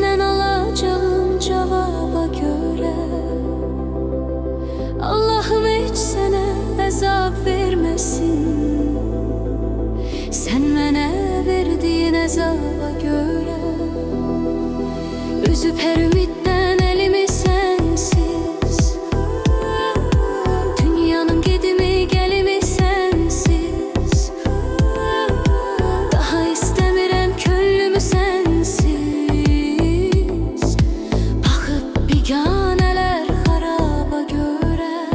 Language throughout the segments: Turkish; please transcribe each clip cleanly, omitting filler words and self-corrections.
senden alacağım cevaba göre. Allah'ım hiç sana azap vermesin, sen mənə verdiğin azaba göre. Üzüp her ümitten elimi sensiz, dünyanın gidimi gelimi sensiz. Daha istemirem könlümü sensiz. Bakıp biganeler haraba göre.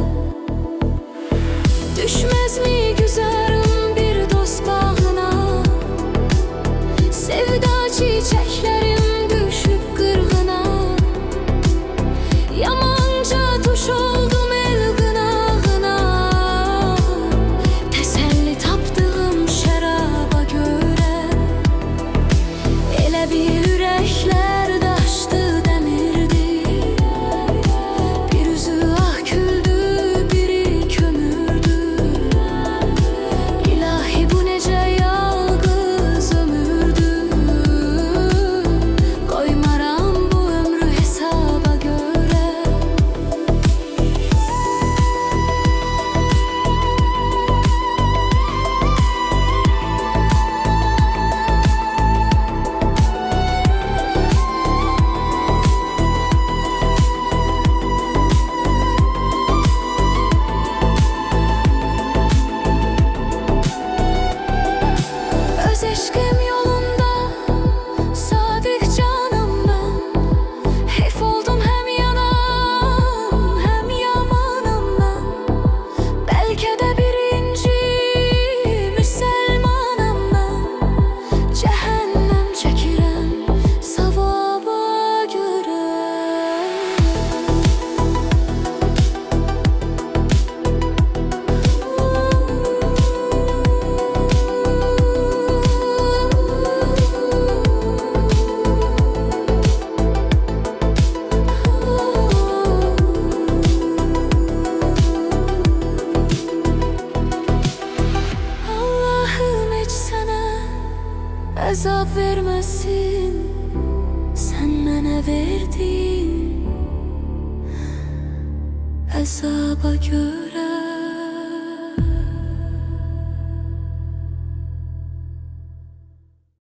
Düşmez mi güzerim bir dost bağına, sevda çiçeklerim düşüp kırgına. Yamanca tuş oldum el gınağına, teselli taptığım şəraba göre. Elə bir ürəklər daşdı demirdi, bir üzü ah küldü biri kömürdü. İlahi bu necə yalqız ömürdü, koymaram bu ömrü hesaba göre. Öz eşkim yolunda sadık canım ben, hep oldum hem yanan hem yamanım ben. Belki de birinci Müslümanım ben, cehennem çekirem savaba göre. Allah'ım hiç sana azap vermesin, sen mənə verdiğin azaba göre.